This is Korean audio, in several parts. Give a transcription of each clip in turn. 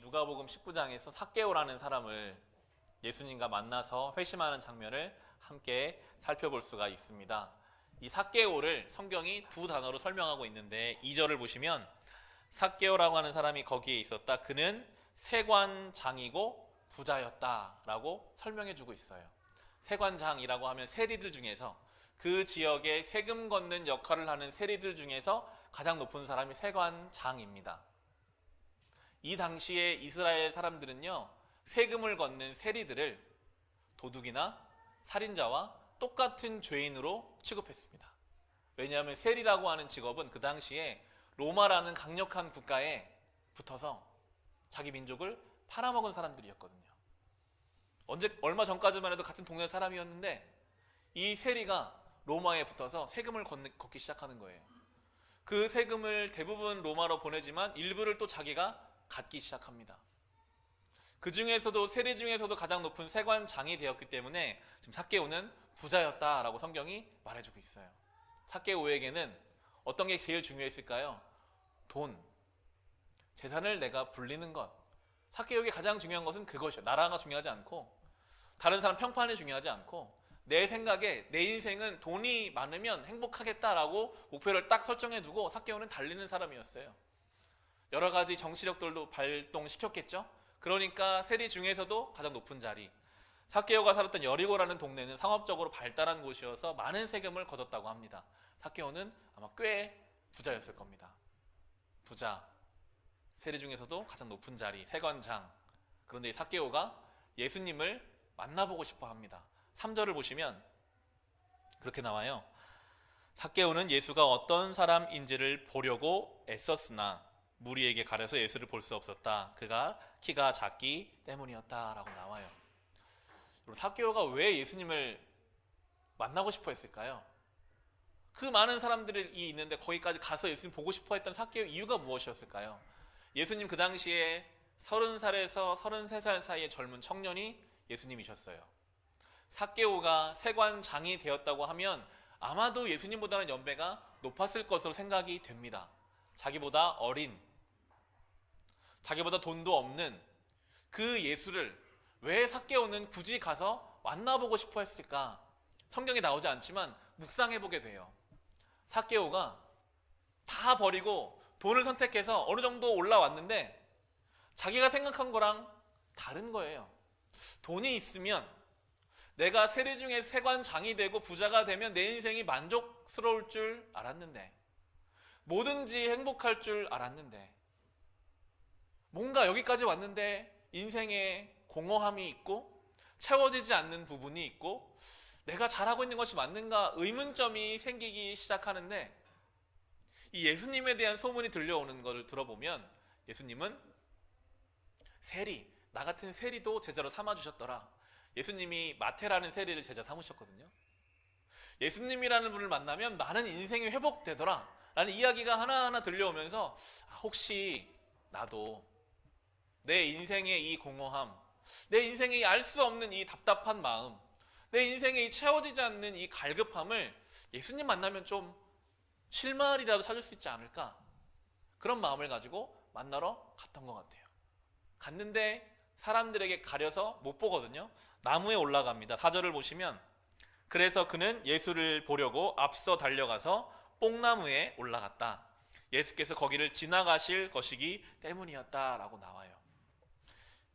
누가복음 19장에서 삭개오라는 사람을 예수님과 만나서 회심하는 장면을 함께 살펴볼 수가 있습니다. 이 삭개오를 성경이 두 단어로 설명하고 있는데 2절을 보시면 삭개오라고 하는 사람이 거기에 있었다. 그는 세관장이고 부자였다라고 설명해 주고 있어요. 세관장이라고 하면 세리들 중에서 그 지역에 세금 걷는 역할을 하는 세리들 중에서 가장 높은 사람이 세관장입니다. 이 당시에 이스라엘 사람들은요, 세금을 걷는 세리들을 도둑이나 살인자와 똑같은 죄인으로 취급했습니다. 왜냐하면 세리라고 하는 직업은 그 당시에 로마라는 강력한 국가에 붙어서 자기 민족을 팔아먹은 사람들이었거든요. 얼마 전까지만 해도 같은 동네 사람이었는데 이 세리가 로마에 붙어서 세금을 걷기 시작하는 거예요. 그 세금을 대부분 로마로 보내지만 일부를 또 자기가 갖기 시작합니다. 그 중에서도 세리 중에서도 가장 높은 세관장이 되었기 때문에 지금 삭개오는 부자였다라고 성경이 말해주고 있어요. 삭개오에게는 어떤 게 제일 중요했을까요? 돈, 재산을 내가 불리는 것. 삭개오에게 가장 중요한 것은 그것이에요. 나라가 중요하지 않고 다른 사람 평판이 중요하지 않고 내 생각에 내 인생은 돈이 많으면 행복하겠다라고 목표를 딱 설정해두고 삭개오는 달리는 사람이었어요. 여러 가지 정치력들도 발동시켰겠죠. 그러니까 세리 중에서도 가장 높은 자리. 삭개오가 살았던 여리고라는 동네는 상업적으로 발달한 곳이어서 많은 세금을 거뒀다고 합니다. 삭개오는 아마 꽤 부자였을 겁니다. 부자, 세리 중에서도 가장 높은 자리, 세관장. 그런데 이 삭개오가 예수님을 만나보고 싶어 합니다. 3절을 보시면 그렇게 나와요. 삭개오는 예수가 어떤 사람인지를 보려고 애썼으나 무리에게 가려서 예수를 볼 수 없었다. 그가 키가 작기 때문이었다라고 나와요. 삭개오가 왜 예수님을 만나고 싶어 했을까요? 그 많은 사람들이 있는데 거기까지 가서 예수님 보고 싶어 했던 삭개오 이유가 무엇이었을까요? 예수님 그 당시에 30살에서 33살 사이의 젊은 청년이 예수님이셨어요. 삭개오가 세관장이 되었다고 하면 아마도 예수님보다는 연배가 높았을 것으로 생각이 됩니다. 자기보다 어린, 자기보다 돈도 없는 그 예수를 왜 삭개오는 굳이 가서 만나보고 싶어 했을까? 성경에 나오지 않지만 묵상해보게 돼요. 삭개오가 다 버리고 돈을 선택해서 어느 정도 올라왔는데 자기가 생각한 거랑 다른 거예요. 돈이 있으면 내가 세리 중에 세관장이 되고 부자가 되면 내 인생이 만족스러울 줄 알았는데, 뭐든지 행복할 줄 알았는데, 뭔가 여기까지 왔는데 인생에 공허함이 있고 채워지지 않는 부분이 있고 내가 잘하고 있는 것이 맞는가 의문점이 생기기 시작하는데, 이 예수님에 대한 소문이 들려오는 것을 들어보면 예수님은 세리, 나 같은 세리도 제자로 삼아주셨더라. 예수님이 마태라는 세리를 제자 삼으셨거든요. 예수님이라는 분을 만나면 많은 인생이 회복되더라 라는 이야기가 하나하나 들려오면서 혹시 나도 내 인생의 이 공허함, 내 인생의 알 수 없는 이 답답한 마음, 내 인생의 이 채워지지 않는 이 갈급함을 예수님 만나면 좀 실마리라도 찾을 수 있지 않을까, 그런 마음을 가지고 만나러 갔던 것 같아요. 갔는데 사람들에게 가려서 못 보거든요. 나무에 올라갑니다. 4절을 보시면 그래서 그는 예수를 보려고 앞서 달려가서 뽕나무에 올라갔다. 예수께서 거기를 지나가실 것이기 때문이었다라고 나와요.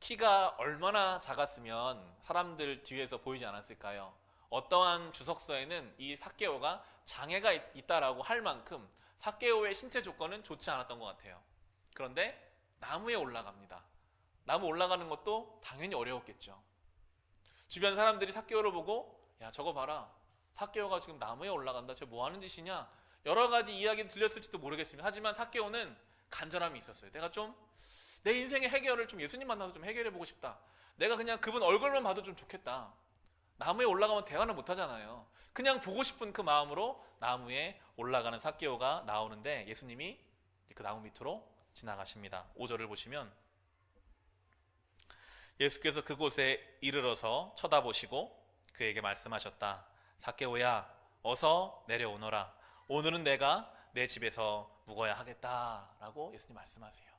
키가 얼마나 작았으면 사람들 뒤에서 보이지 않았을까요? 어떠한 주석서에는 이 삭개오가 장애가 있다라고 할 만큼 삭개오의 신체 조건은 좋지 않았던 것 같아요. 그런데 나무에 올라갑니다. 나무 올라가는 것도 당연히 어려웠겠죠. 주변 사람들이 삭개오를 보고 야, 저거 봐라, 삭개오가 지금 나무에 올라간다, 저 뭐 하는 짓이냐, 여러 가지 이야기 들렸을지도 모르겠습니다. 하지만 삭개오는 간절함이 있었어요. 내가 좀 내 인생의 해결을 좀 예수님 만나서 좀 해결해 보고 싶다. 내가 그냥 그분 얼굴만 봐도 좀 좋겠다. 나무에 올라가면 대화는 못 하잖아요. 그냥 보고 싶은 그 마음으로 나무에 올라가는 삭개오가 나오는데 예수님이 그 나무 밑으로 지나가십니다. 5절을 보시면 예수께서 그곳에 이르러서 쳐다보시고 그에게 말씀하셨다. 삭개오야, 어서 내려오너라. 오늘은 내가 내 집에서 묵어야 하겠다라고 예수님 말씀하세요.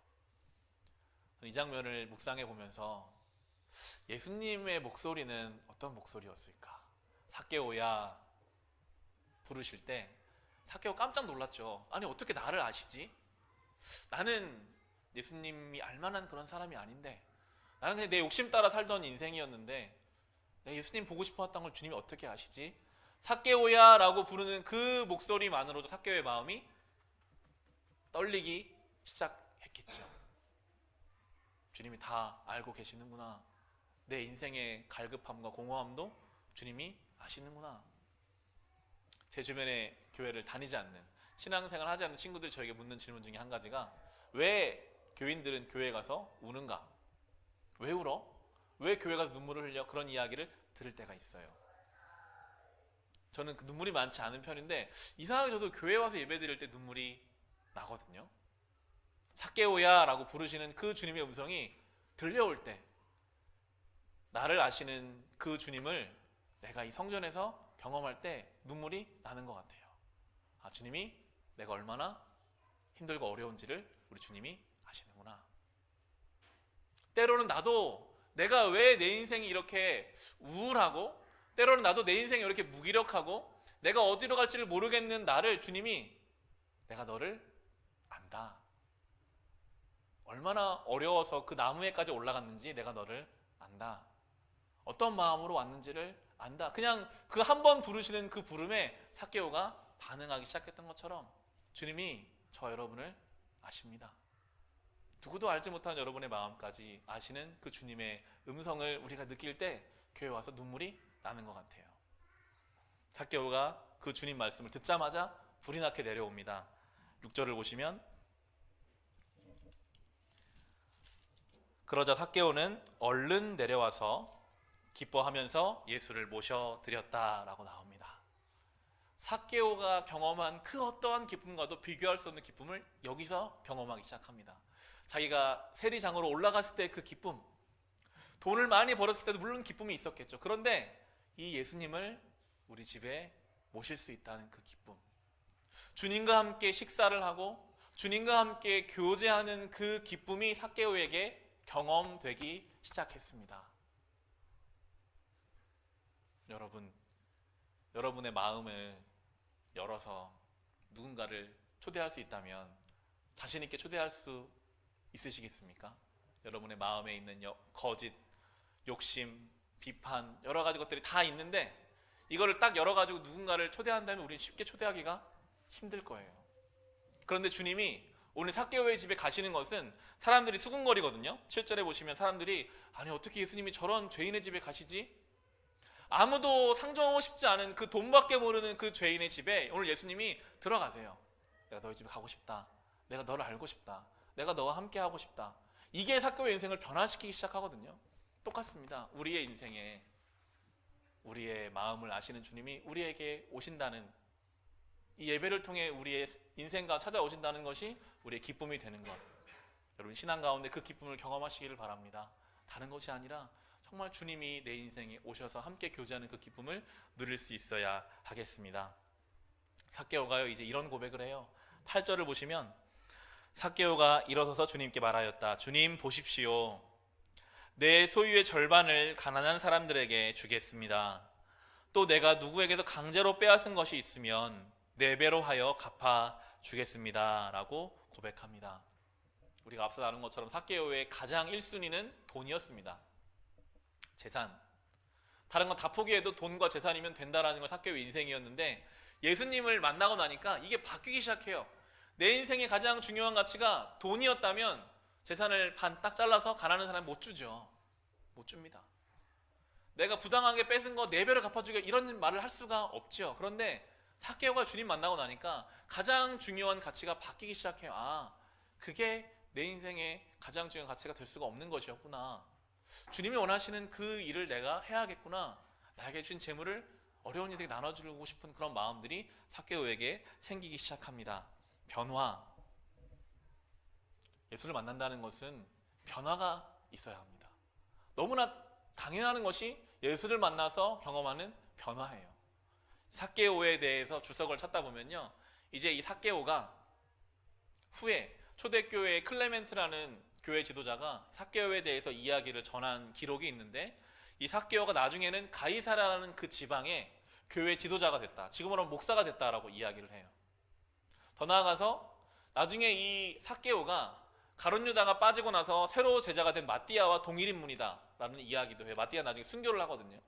이 장면을 묵상해 보면서 예수님의 목소리는 어떤 목소리였을까? 삭개오야 부르실 때 삭개오 깜짝 놀랐죠. 아니 어떻게 나를 아시지? 나는 예수님이 알만한 그런 사람이 아닌데, 나는 그냥 내 욕심 따라 살던 인생이었는데 내 예수님 보고 싶었던 걸 주님이 어떻게 아시지? 삭개오야 라고 부르는 그 목소리만으로도 삭개오의 마음이 떨리기 시작했겠죠. 주님이 다 알고 계시는구나. 내 인생의 갈급함과 공허함도 주님이 아시는구나. 제 주변에 교회를 다니지 않는, 신앙생활 하지 않는 친구들이 저에게 묻는 질문 중에 한 가지가, 왜 교인들은 교회 가서 우는가? 왜 울어? 왜 교회 가서 눈물을 흘려? 그런 이야기를 들을 때가 있어요. 저는 그 눈물이 많지 않은 편인데 이상하게 저도 교회 와서 예배 드릴 때 눈물이 나거든요. 삭개오야 라고 부르시는 그 주님의 음성이 들려올 때, 나를 아시는 그 주님을 내가 이 성전에서 경험할 때 눈물이 나는 것 같아요. 아, 주님이 내가 얼마나 힘들고 어려운지를 우리 주님이 아시는구나. 때로는 나도 내가 왜 내 인생이 이렇게 우울하고, 때로는 나도 내 인생이 이렇게 무기력하고 내가 어디로 갈지를 모르겠는 나를 주님이, 내가 너를 안다. 얼마나 어려워서 그 나무에까지 올라갔는지 내가 너를 안다. 어떤 마음으로 왔는지를 안다. 그냥 그 한 번 부르시는 그 부름에 삭개오가 반응하기 시작했던 것처럼 주님이 저 여러분을 아십니다. 누구도 알지 못한 여러분의 마음까지 아시는 그 주님의 음성을 우리가 느낄 때 교회 와서 눈물이 나는 것 같아요. 삭개오가 그 주님 말씀을 듣자마자 불이 나게 내려옵니다. 6절을 보시면, 그러자 삭개오는 얼른 내려와서 기뻐하면서 예수를 모셔드렸다라고 나옵니다. 삭개오가 경험한 그 어떠한 기쁨과도 비교할 수 없는 기쁨을 여기서 경험하기 시작합니다. 자기가 세리장으로 올라갔을 때 그 기쁨, 돈을 많이 벌었을 때도 물론 기쁨이 있었겠죠. 그런데 이 예수님을 우리 집에 모실 수 있다는 그 기쁨, 주님과 함께 식사를 하고 주님과 함께 교제하는 그 기쁨이 삭개오에게 경험되기 시작했습니다. 여러분의 마음을 열어서 누군가를 초대할 수 있다면 자신 있게 초대할 수 있으시겠습니까? 여러분의 마음에 있는 거짓, 욕심, 비판, 여러 가지 것들이 다 있는데 이거를 딱 열어가지고 누군가를 초대한다면 우리는 쉽게 초대하기가 힘들 거예요. 그런데 주님이 오늘 삭개오의 집에 가시는 것은 사람들이 수군거리거든요. 7절에 보시면 사람들이, 아니 어떻게 예수님이 저런 죄인의 집에 가시지? 아무도 상종하고 싶지 않은 그 돈밖에 모르는 그 죄인의 집에 오늘 예수님이 들어가세요. 내가 너희 집에 가고 싶다. 내가 너를 알고 싶다. 내가 너와 함께 하고 싶다. 이게 삭개오의 인생을 변화시키기 시작하거든요. 똑같습니다. 우리의 인생에 우리의 마음을 아시는 주님이 우리에게 오신다는, 이 예배를 통해 우리의 인생과 찾아오신다는 것이 우리의 기쁨이 되는 것. 여러분 신앙 가운데 그 기쁨을 경험하시기를 바랍니다. 다른 것이 아니라 정말 주님이 내 인생에 오셔서 함께 교제하는 그 기쁨을 누릴 수 있어야 하겠습니다. 삭개오가요 이제 이런 고백을 해요. 8절을 보시면 삭개오가 일어서서 주님께 말하였다. 주님 보십시오. 내 소유의 절반을 가난한 사람들에게 주겠습니다. 또 내가 누구에게도 강제로 빼앗은 것이 있으면 4배로 하여 갚아 주겠습니다. 라고 고백합니다. 우리가 앞서 나눈 것처럼 삭개오의 가장 1순위는 돈이었습니다. 재산. 다른 건 다 포기해도 돈과 재산이면 된다라는 건 삭개오의 인생이었는데 예수님을 만나고 나니까 이게 바뀌기 시작해요. 내 인생의 가장 중요한 가치가 돈이었다면 재산을 반 딱 잘라서 가난한 사람 못 주죠. 못 줍니다. 내가 부당하게 뺏은 거 4배를 갚아주게, 이런 말을 할 수가 없죠. 그런데 삭개오가 주님 만나고 나니까 가장 중요한 가치가 바뀌기 시작해요. 아, 그게 내 인생의 가장 중요한 가치가 될 수가 없는 것이었구나. 주님이 원하시는 그 일을 내가 해야겠구나. 나에게 주신 재물을 어려운 이들에게 나눠주고 싶은 그런 마음들이 삭개오에게 생기기 시작합니다. 변화. 예수를 만난다는 것은 변화가 있어야 합니다. 너무나 당연한 것이 예수를 만나서 경험하는 변화예요. 삭개오에 대해서 주석을 찾다 보면요, 이제 이 삭개오가 후에 초대교회의 클레멘트라는 교회 지도자가 삭개오에 대해서 이야기를 전한 기록이 있는데, 이 삭개오가 나중에는 가이사라는 그 지방의 교회 지도자가 됐다, 지금으로는 목사가 됐다라고 이야기를 해요. 더 나아가서 나중에 이 삭개오가 가룟 유다가 빠지고 나서 새로 제자가 된 마띠아와 동일 인물이다 라는 이야기도 해요. 마띠아 나중에 순교를 하거든요.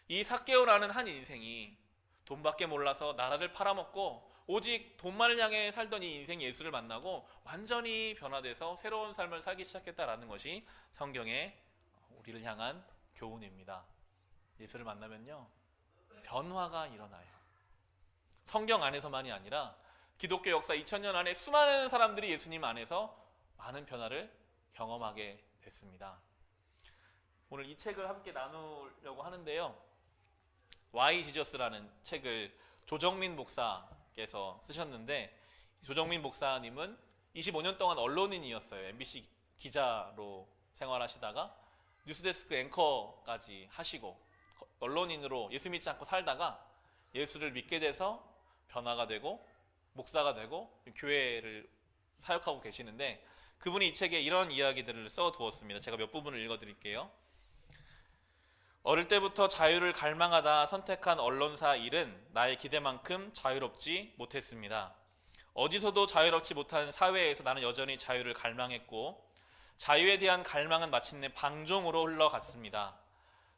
이 삭개오라는 한 인생이 돈밖에 몰라서 나라를 팔아먹고 오직 돈만을 향해 살던 이 인생 예수를 만나고 완전히 변화돼서 새로운 삶을 살기 시작했다라는 것이 성경의 우리를 향한 교훈입니다. 예수를 만나면요, 변화가 일어나요. 성경 안에서만이 아니라 기독교 역사 2000년 안에 수많은 사람들이 예수님 안에서 많은 변화를 경험하게 됐습니다. 오늘 이 책을 함께 나누려고 하는데요, Why Jesus라는 책을 조정민 목사께서 쓰셨는데, 조정민 목사님은 25년 동안 언론인이었어요. MBC 기자로 생활하시다가 뉴스데스크 앵커까지 하시고 언론인으로 예수 믿지 않고 살다가 예수를 믿게 돼서 변화가 되고 목사가 되고 교회를 사역하고 계시는데, 그분이 이 책에 이런 이야기들을 써두었습니다. 제가 몇 부분을 읽어드릴게요. 어릴 때부터 자유를 갈망하다 선택한 언론사 일은 나의 기대만큼 자유롭지 못했습니다. 어디서도 자유롭지 못한 사회에서 나는 여전히 자유를 갈망했고, 자유에 대한 갈망은 마침내 방종으로 흘러갔습니다.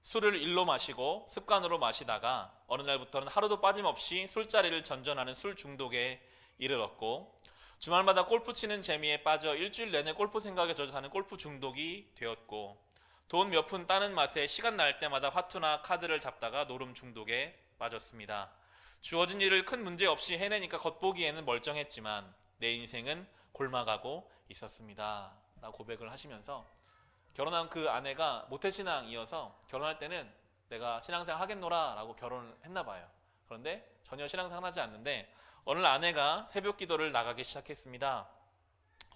술을 일로 마시고 습관으로 마시다가 어느 날부터는 하루도 빠짐없이 술자리를 전전하는 술 중독에 이르렀고, 주말마다 골프 치는 재미에 빠져 일주일 내내 골프 생각에 젖어 사는 골프 중독이 되었고, 돈 몇 푼 따는 맛에 시간 날 때마다 화투나 카드를 잡다가 노름 중독에 빠졌습니다. 주어진 일을 큰 문제 없이 해내니까 겉보기에는 멀쩡했지만 내 인생은 골마가고 있었습니다 라고 고백을 하시면서, 결혼한 그 아내가 모태신앙이어서 결혼할 때는 내가 신앙생활 하겠노라 라고 결혼을 했나 봐요. 그런데 전혀 신앙생활 하지 않는데 어느 날 아내가 새벽 기도를 나가기 시작했습니다.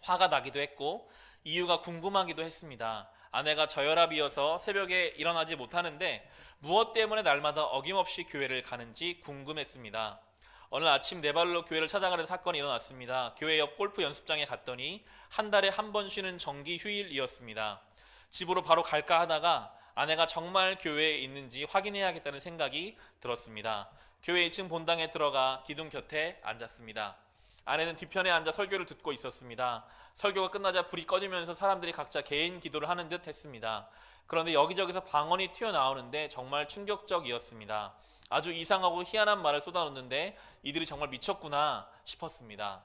화가 나기도 했고 이유가 궁금하기도 했습니다. 아내가 저혈압이어서 새벽에 일어나지 못하는데 무엇 때문에 날마다 어김없이 교회를 가는지 궁금했습니다. 어느 아침 네 발로 교회를 찾아가는 사건이 일어났습니다. 교회 옆 골프 연습장에 갔더니 한 달에 한 번 쉬는 정기 휴일이었습니다. 집으로 바로 갈까 하다가 아내가 정말 교회에 있는지 확인해야겠다는 생각이 들었습니다. 교회 2층 본당에 들어가 기둥 곁에 앉았습니다. 아내는 뒤편에 앉아 설교를 듣고 있었습니다. 설교가 끝나자 불이 꺼지면서 사람들이 각자 개인 기도를 하는 듯 했습니다. 그런데 여기저기서 방언이 튀어나오는데 정말 충격적이었습니다. 아주 이상하고 희한한 말을 쏟아놓는데 이들이 정말 미쳤구나 싶었습니다.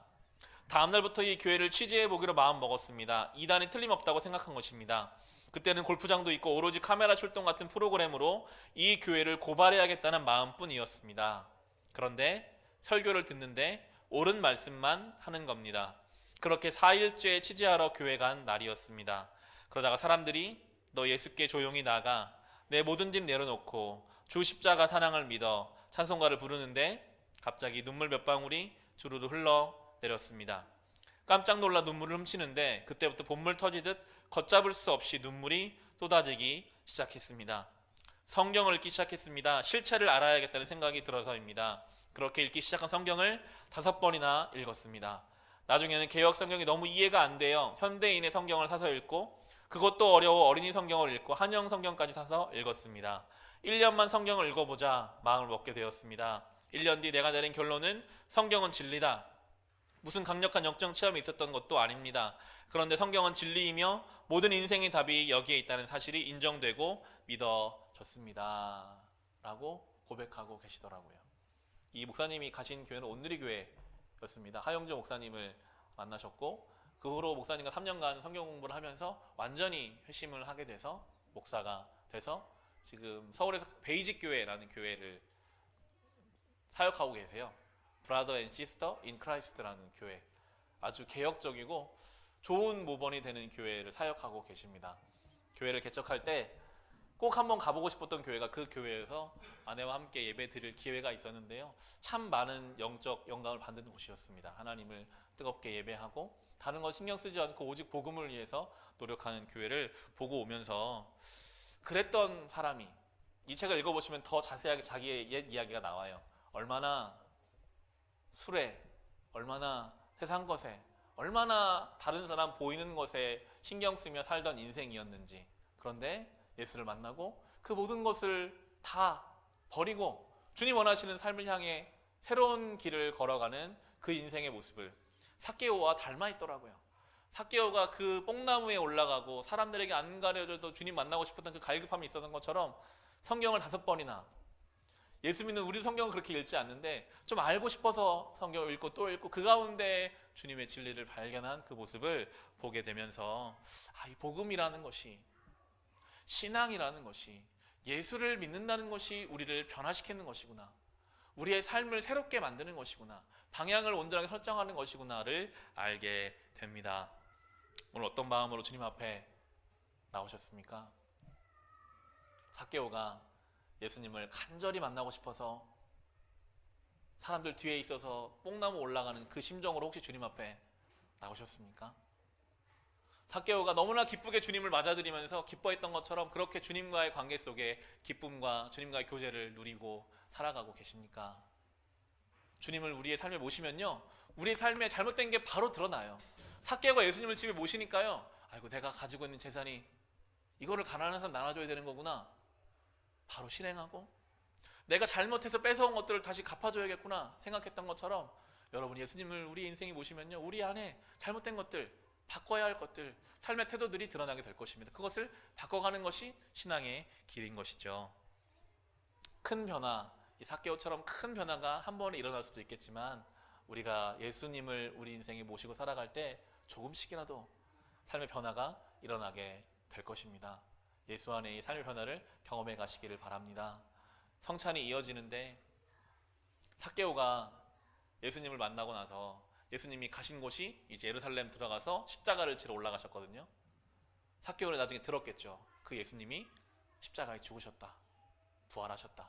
다음날부터 이 교회를 취재해보기로 마음먹었습니다. 이단이 틀림없다고 생각한 것입니다. 그때는 골프장도 있고 오로지 카메라 출동 같은 프로그램으로 이 교회를 고발해야겠다는 마음뿐이었습니다. 그런데 설교를 듣는데 옳은 말씀만 하는 겁니다. 그렇게 4일째 취재하러 교회 간 날이었습니다. 그러다가 사람들이 너 예수께 조용히 나가 내 모든 집 내려놓고 주 십자가 사랑을 믿어 찬송가를 부르는데 갑자기 눈물 몇 방울이 주르르 흘러 내렸습니다. 깜짝 놀라 눈물을 훔치는데 그때부터 본물 터지듯 걷잡을 수 없이 눈물이 쏟아지기 시작했습니다. 성경을 읽기 시작했습니다. 실체를 알아야겠다는 생각이 들어서입니다. 그렇게 읽기 시작한 성경을 5번이나 읽었습니다. 나중에는 개역 성경이 너무 이해가 안 돼요. 현대인의 성경을 사서 읽고, 그것도 어려워 어린이 성경을 읽고 한영 성경까지 사서 읽었습니다. 1년만 성경을 읽어보자 마음을 먹게 되었습니다. 1년 뒤 내가 내린 결론은 성경은 진리다. 무슨 강력한 영적 체험이 있었던 것도 아닙니다. 그런데 성경은 진리이며 모든 인생의 답이 여기에 있다는 사실이 인정되고 믿어졌습니다 라고 고백하고 계시더라고요. 이 목사님이 가신 교회는 온누리교회였습니다. 하영조 목사님을 만나셨고, 그 후로 목사님과 3년간 성경 공부를 하면서 완전히 회심을 하게 돼서 목사가 돼서 지금 서울에서 베이직 교회라는 교회를 사역하고 계세요. Brother and Sister in Christ라는 교회, 아주 개혁적이고 좋은 모범이 되는 교회를 사역하고 계십니다. 교회를 개척할 때 꼭 한번 가보고 싶었던 교회가 그 교회에서 아내와 함께 예배 드릴 기회가 있었는데요, 참 많은 영적 영감을 받는 곳이었습니다. 하나님을 뜨겁게 예배하고 다른 거 신경 쓰지 않고 오직 복음을 위해서 노력하는 교회를 보고 오면서 그랬던 사람이, 이 책을 읽어보시면 더 자세하게 자기의 옛 이야기가 나와요. 얼마나 술에, 얼마나 세상 것에, 얼마나 다른 사람 보이는 것에 신경 쓰며 살던 인생이었는지. 그런데 예수를 만나고 그 모든 것을 다 버리고 주님 원하시는 삶을 향해 새로운 길을 걸어가는 그 인생의 모습을 삭개오와 닮아 있더라고요. 삭개오가 그 뽕나무에 올라가고 사람들에게 안 가려져도 주님 만나고 싶었던 그 갈급함이 있었던 것처럼 성경을 5번이나, 예수 믿는 우리 성경은 그렇게 읽지 않는데 좀 알고 싶어서 성경을 읽고 또 읽고 그 가운데 주님의 진리를 발견한 그 모습을 보게 되면서 이 복음이라는 것이, 신앙이라는 것이, 예수를 믿는다는 것이 우리를 변화시키는 것이구나, 우리의 삶을 새롭게 만드는 것이구나, 방향을 온전하게 설정하는 것이구나를 알게 됩니다. 오늘 어떤 마음으로 주님 앞에 나오셨습니까? 삭개오가 예수님을 간절히 만나고 싶어서 사람들 뒤에 있어서 뽕나무 올라가는 그 심정으로 혹시 주님 앞에 나오셨습니까? 삭개오가 너무나 기쁘게 주님을 맞아들이면서 기뻐했던 것처럼 그렇게 주님과의 관계 속에 기쁨과 주님과의 교제를 누리고 살아가고 계십니까? 주님을 우리의 삶에 모시면요, 우리의 삶에 잘못된 게 바로 드러나요. 삭개오가 예수님을 집에 모시니까요, 아이고 내가 가지고 있는 재산이 이거를 가난한 사람 나눠줘야 되는 거구나, 바로 실행하고, 내가 잘못해서 뺏어온 것들을 다시 갚아줘야겠구나 생각했던 것처럼, 여러분 예수님을 우리 인생에 모시면요, 우리 안에 잘못된 것들, 바꿔야 할 것들, 삶의 태도들이 드러나게 될 것입니다. 그것을 바꿔가는 것이 신앙의 길인 것이죠. 큰 변화, 이 삭개오처럼 큰 변화가 한 번에 일어날 수도 있겠지만 우리가 예수님을 우리 인생에 모시고 살아갈 때 조금씩이라도 삶의 변화가 일어나게 될 것입니다. 예수 안에 이 삶의 변화를 경험해 가시기를 바랍니다. 성찬이 이어지는데 삭개오가 예수님을 만나고 나서 예수님이 가신 곳이 이제 예루살렘 들어가서 십자가를 지러 올라가셨거든요. 삭개오는 나중에 들었겠죠. 그 예수님이 십자가에 죽으셨다, 부활하셨다.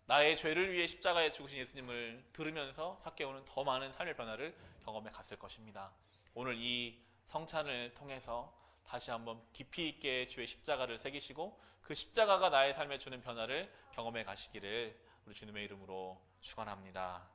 나의 죄를 위해 십자가에 죽으신 예수님을 들으면서 삭개오는 더 많은 삶의 변화를 경험해 갔을 것입니다. 오늘 이 성찬을 통해서 다시 한번 깊이 있게 주의 십자가를 새기시고 그 십자가가 나의 삶에 주는 변화를 경험해 가시기를 우리 주님의 이름으로 축원합니다.